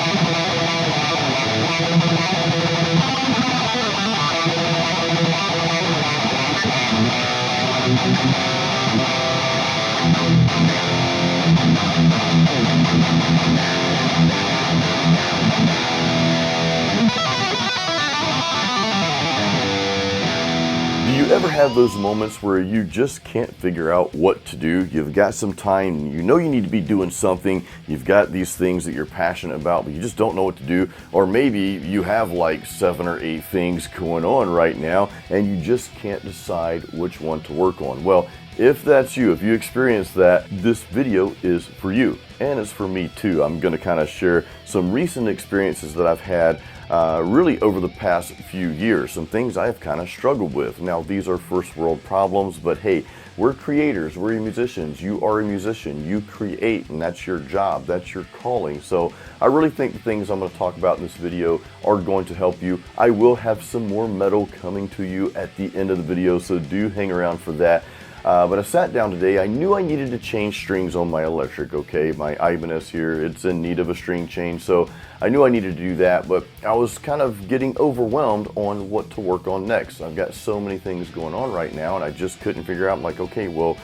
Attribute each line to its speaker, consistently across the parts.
Speaker 1: Do you ever have those moments where you just can't figure out what to do? You've got some time, you know you need to be doing something, you've got these things that you're passionate about, but you just don't know what to do. Or maybe you have like 7 or 8 things going on right now and you just can't decide which one to work on. Well, if that's you, if you experience that, this video is for you, and it's for me too. I'm going to kind of share some recent experiences that I've had really over the past few years, some things I've kind of struggled with. Now, these are first world problems, but hey, we're creators, we're musicians. You are a musician, you create, and that's your job, that's your calling. So I really think the things I'm going to talk about in this video are going to help you. I will have some more metal coming to you at the end of the video, so do hang around for that. But I sat down today, I knew I needed to change strings on my electric, okay? My Ibanez here, it's in need of a string change, so I knew I needed to do that, but I was kind of getting overwhelmed on what to work on next. I've got so many things going on right now, and I just couldn't figure out, I'm like, okay, well,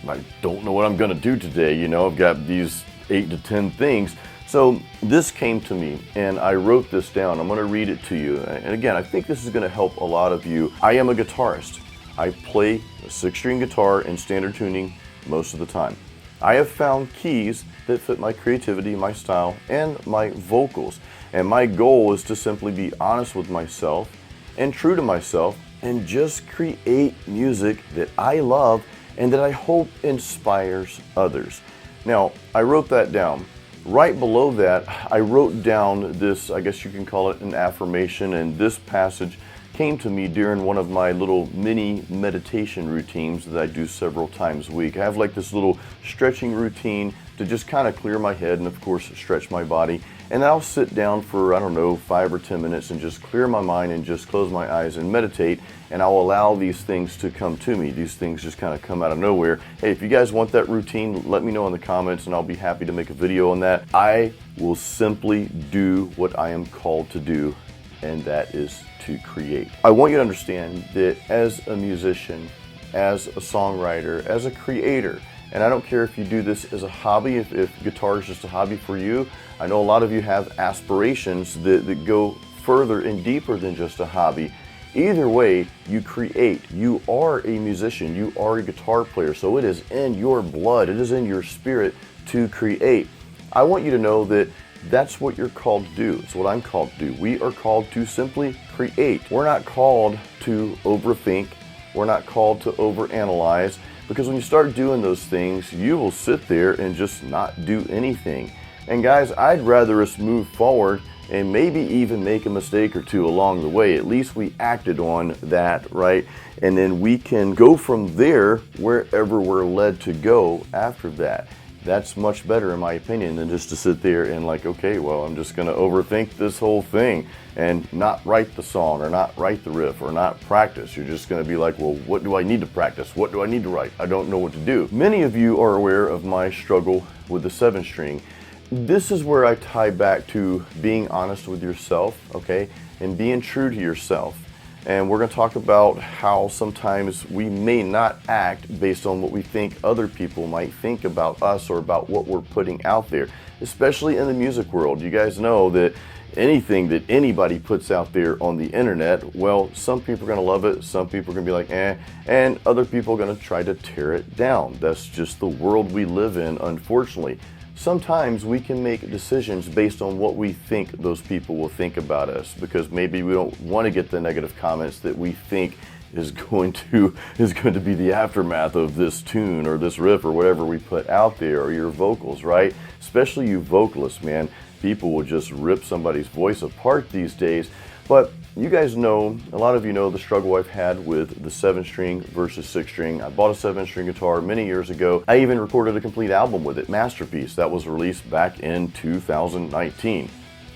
Speaker 1: I don't know what I'm gonna do today, you know? I've got these 8 to 10 things. So this came to me, and I wrote this down. I'm gonna read it to you, and again, I think this is gonna help a lot of you. I am a guitarist. I play a 6-string guitar in standard tuning most of the time. I have found keys that fit my creativity, my style, and my vocals. And my goal is to simply be honest with myself and true to myself and just create music that I love and that I hope inspires others. Now, I wrote that down. Right below that, I wrote down this, I guess you can call it an affirmation, and this passage came to me during one of my little mini meditation routines that I do several times a week. I have like this little stretching routine to just kind of clear my head and of course stretch my body. And I'll sit down for, I don't know, 5 or 10 minutes and just clear my mind and just close my eyes and meditate, and I'll allow these things to come to me. These things just kind of come out of nowhere. Hey, if you guys want that routine, let me know in the comments and I'll be happy to make a video on that. I will simply do what I am called to do, and that is to create. I want you to understand that as a musician, as a songwriter, as a creator, and I don't care if you do this as a hobby, if guitar is just a hobby for you. I know a lot of you have aspirations that go further and deeper than just a hobby. Either way, you create. You are a musician, you are a guitar player, so it is in your blood, it is in your spirit to create. I want you to know that that's what you're called to do. It's what I'm called to do. We are called to simply create. We're not called to overthink. We're not called to overanalyze, because when you start doing those things, you will sit there and just not do anything. And guys, I'd rather us move forward and maybe even make a mistake or two along the way. At least we acted on that, right? And then we can go from there wherever we're led to go after that. That's much better in my opinion than just to sit there and like, okay, well, I'm just gonna overthink this whole thing and not write the song or not write the riff or not practice. You're just gonna be like, well, what do I need to practice? What do I need to write? I don't know what to do. Many of you are aware of my struggle with the 7-string. This is where I tie back to being honest with yourself, okay, and being true to yourself. And we're going to talk about how sometimes we may not act based on what we think other people might think about us or about what we're putting out there, especially in the music world. You guys know that anything that anybody puts out there on the internet, well, some people are going to love it, some people are going to be like, eh, and other people are going to try to tear it down. That's just the world we live in, unfortunately. Sometimes we can make decisions based on what we think those people will think about us, because maybe we don't want to get the negative comments that we think is going to be the aftermath of this tune or this riff or whatever we put out there, or your vocals, right? Especially you vocalists, man. People will just rip somebody's voice apart these days. But you guys know, a lot of you know the struggle I've had with the 7-string versus 6-string. I bought a 7-string guitar many years ago. I even recorded a complete album with it, Masterpiece, that was released back in 2019.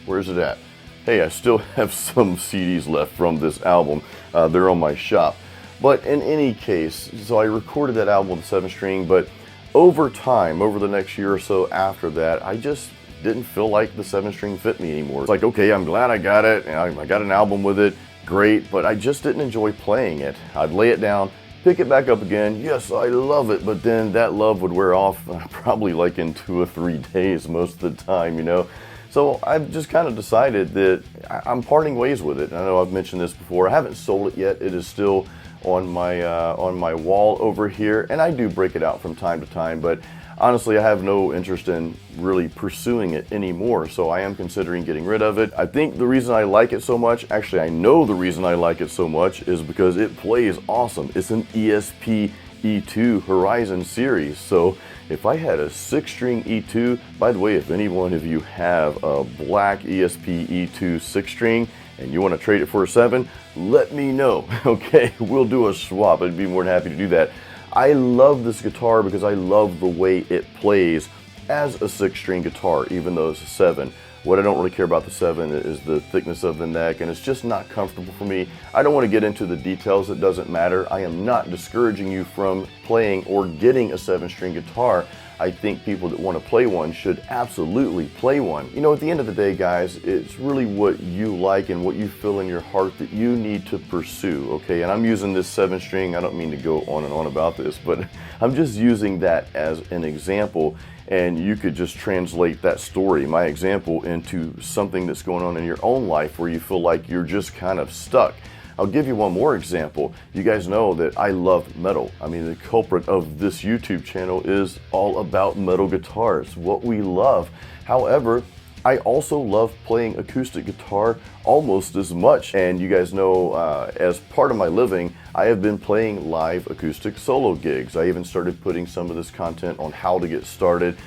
Speaker 1: Where's it at? Hey, I still have some CDs left from this album. They're on my shop. But in any case, so I recorded that album with the 7-string, but over time, over the next year or so after that, I just didn't feel like the 7-string fit me anymore. It's like, okay, I'm glad I got it, and I got an album with it, great, but I just didn't enjoy playing it. I'd lay it down, pick it back up again. Yes, I love it, but then that love would wear off probably like in 2 or 3 days most of the time, you know. So I've just kind of decided that I'm parting ways with it. I know I've mentioned this before. I haven't sold it yet. It is still on my wall over here, and I do break it out from time to time, but honestly, I have no interest in really pursuing it anymore, so I am considering getting rid of it. I think the reason I like it so much, actually I know the reason I like it so much, is because it plays awesome. It's an ESP E2 Horizon series, so if I had a 6-string E2, by the way, if any one of you have a black ESP E2 6-string and you want to trade it for a 7, let me know, okay? We'll do a swap. I'd be more than happy to do that. I love this guitar because I love the way it plays as a 6-string guitar, even though it's a 7. What I don't really care about the 7 is the thickness of the neck, and it's just not comfortable for me. I don't want to get into the details, it doesn't matter. I am not discouraging you from playing or getting a 7-string guitar. I think people that want to play one should absolutely play one. You know, at the end of the day, guys, it's really what you like and what you feel in your heart that you need to pursue, okay? And I'm using this 7-string, I don't mean to go on and on about this, but I'm just using that as an example, and you could just translate that story, my example, into something that's going on in your own life where you feel like you're just kind of stuck. I'll give you one more example. You guys know that I love metal. I mean, the culprit of this YouTube channel is all about metal guitars, what we love. However, I also love playing acoustic guitar almost as much. And you guys know, as part of my living, I have been playing live acoustic solo gigs. I even started putting some of this content on how to get started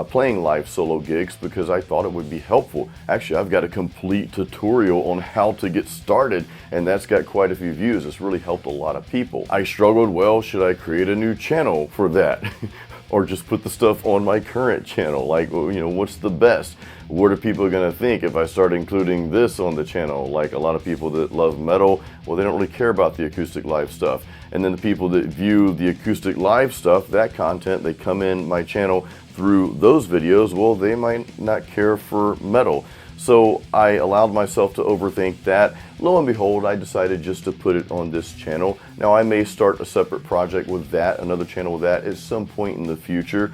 Speaker 1: playing live solo gigs because I thought it would be helpful. Actually, I've got a complete tutorial on how to get started, and that's got quite a few views. It's really helped a lot of people. I struggled, well, should I create a new channel for that? Or just put the stuff on my current channel? Like, you know, what's the best? What are people gonna think if I start including this on the channel? Like a lot of people that love metal, well, they don't really care about the acoustic live stuff. And then the people that view the acoustic live stuff, that content, they come in my channel through those videos, well, they might not care for metal. So I allowed myself to overthink that. Lo and behold, I decided just to put it on this channel. Now I may start a separate project with that, another channel with that at some point in the future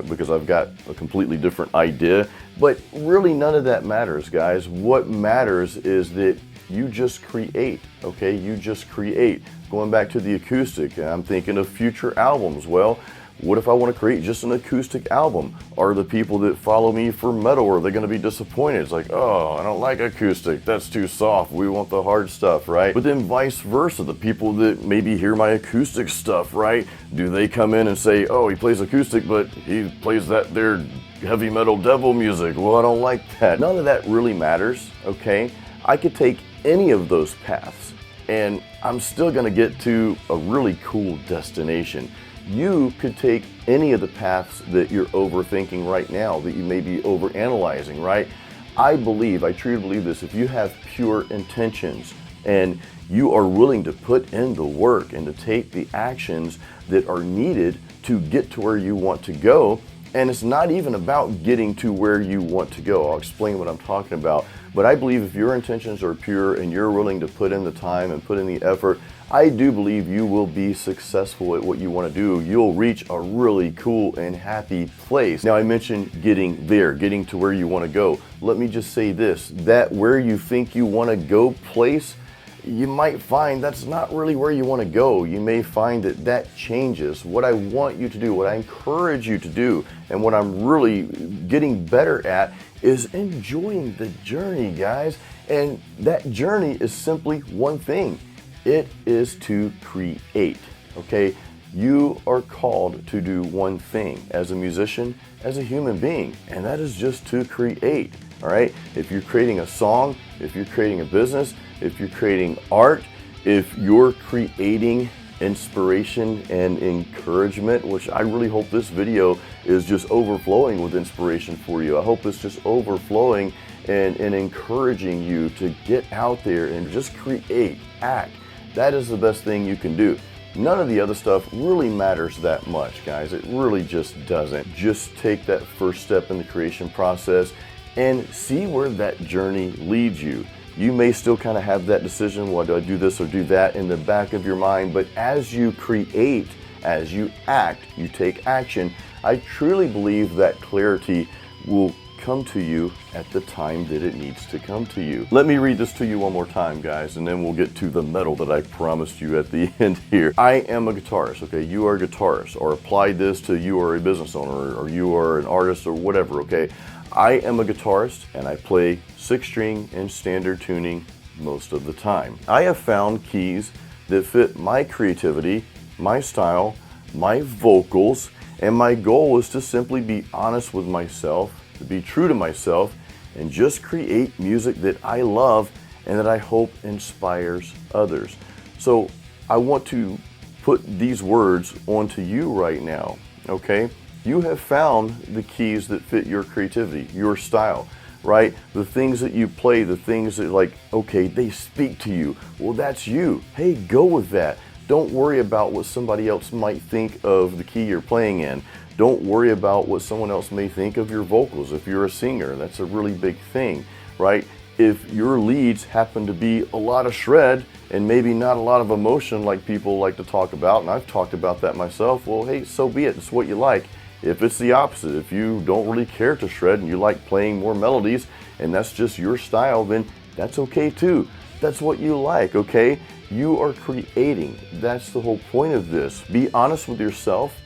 Speaker 1: because I've got a completely different idea. But really none of that matters, guys. What matters is that you just create, okay? You just create. Going back to the acoustic, I'm thinking of future albums. Well, what if I want to create just an acoustic album? Are the people that follow me for metal, are they going to be disappointed? It's like, oh, I don't like acoustic, that's too soft, we want the hard stuff, right? But then vice versa, the people that maybe hear my acoustic stuff, right? Do they come in and say, oh, he plays acoustic, but he plays that there heavy metal devil music? Well, I don't like that. None of that really matters, okay? I could take any of those paths, and I'm still going to get to a really cool destination. You could take any of the paths that you're overthinking right now, that you may be overanalyzing, right? I truly believe this, if you have pure intentions and you are willing to put in the work and to take the actions that are needed to get to where you want to go, and it's not even about getting to where you want to go. I'll explain what I'm talking about. But I believe if your intentions are pure and you're willing to put in the time and put in the effort, I do believe you will be successful at what you want to do. You'll reach a really cool and happy place. Now, I mentioned getting there, getting to where you want to go. Let me just say this, that where you think you want to go place, you might find that's not really where you want to go. You may find that that changes. What I want you to do, what I encourage you to do, and what I'm really getting better at is enjoying the journey, guys. And that journey is simply one thing. It is to create, okay? You are called to do one thing as a musician, as a human being, and that is just to create, all right? If you're creating a song, if you're creating a business, if you're creating art, if you're creating inspiration and encouragement, which I really hope this video is just overflowing with inspiration for you. I hope it's just overflowing and encouraging you to get out there and just create, act. That is the best thing you can do. none of the other stuff really matters that much, guys. It really just doesn't. Just take that first step in the creation process and see where that journey leads you. You may still kind of have that decision, well, do I do this or do that, in the back of your mind, but as you create, as you act, you take action, I truly believe that clarity will come to you at the time that it needs to come to you. Let me read this to you one more time, guys, and then we'll get to the metal that I promised you at the end here. I am a guitarist, okay? You are a guitarist, or apply this to you are a business owner, or you are an artist, or whatever, okay? I am a guitarist, and I play 6-string and standard tuning most of the time. I have found keys that fit my creativity, my style, my vocals, and my goal is to simply be honest with myself, to be true to myself, and just create music that I love and that I hope inspires others. So I want to put these words onto you right now, okay? You have found the keys that fit your creativity, your style, right? The things that you play, the things that, like, okay, they speak to you. Well, that's you. Hey, go with that. Don't worry about what somebody else might think of the key you're playing in. Don't worry about what someone else may think of your vocals. If you're a singer, that's a really big thing, right? If your leads happen to be a lot of shred and maybe not a lot of emotion like people like to talk about, and I've talked about that myself, well, hey, so be it. It's what you like. If it's the opposite, if you don't really care to shred and you like playing more melodies and that's just your style, then that's okay too. That's what you like, okay? You are creating. That's the whole point of this. Be honest with yourself.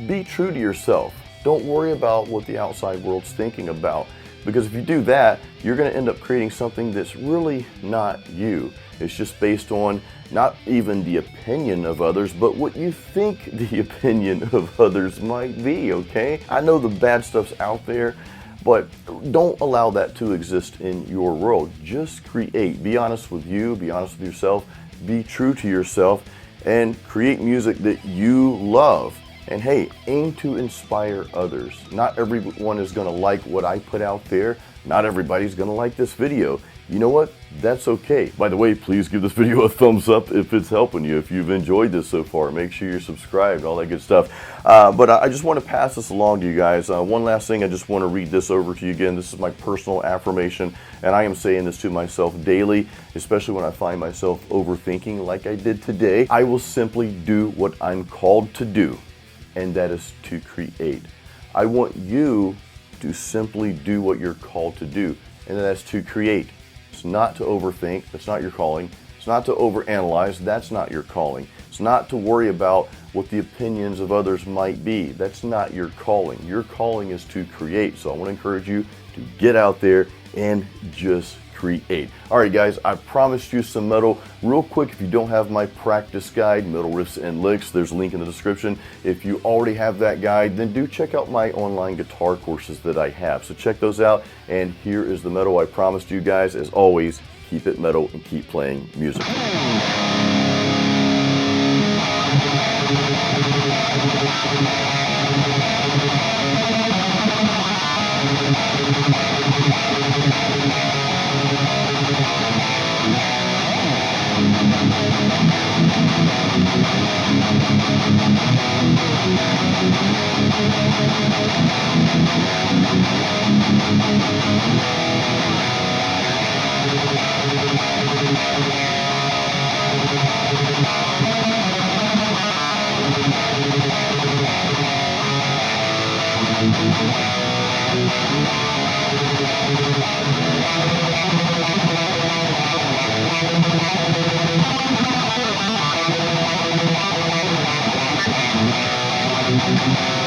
Speaker 1: Be true to yourself. Don't worry about what the outside world's thinking about, because if you do that, you're going to end up creating something that's really not you. It's just based on not even the opinion of others, but what you think the opinion of others might be, okay? I know the bad stuff's out there, but don't allow that to exist in your world. Just create. Be honest with you, be honest with yourself, be true to yourself, and create music that you love. And hey, aim to inspire others. Not everyone is gonna like what I put out there. Not everybody's gonna like this video. You know what? That's okay. By the way, please give this video a thumbs up if it's helping you. If you've enjoyed this so far, make sure you're subscribed, all that good stuff. But I just want to pass this along to you guys. One last thing, I just want to read this over to you again. This is my personal affirmation, and I am saying this to myself daily, especially when I find myself overthinking like I did today. I will simply do what I'm called to do, and that is to create. I want you to simply do what you're called to do, and that's to create. It's not to overthink, that's not your calling. It's not to overanalyze, that's not your calling. It's not to worry about what the opinions of others might be. That's not your calling. Your calling is to create. So I want to encourage you to get out there and just create. All right, guys, I promised you some metal. Real quick, if you don't have my practice guide, Metal Riffs and Licks, there's a link in the description. If you already have that guide, then do check out my online guitar courses that I have. So check those out, and here is the metal I promised you guys. As always, keep it metal and keep playing music. Thank you.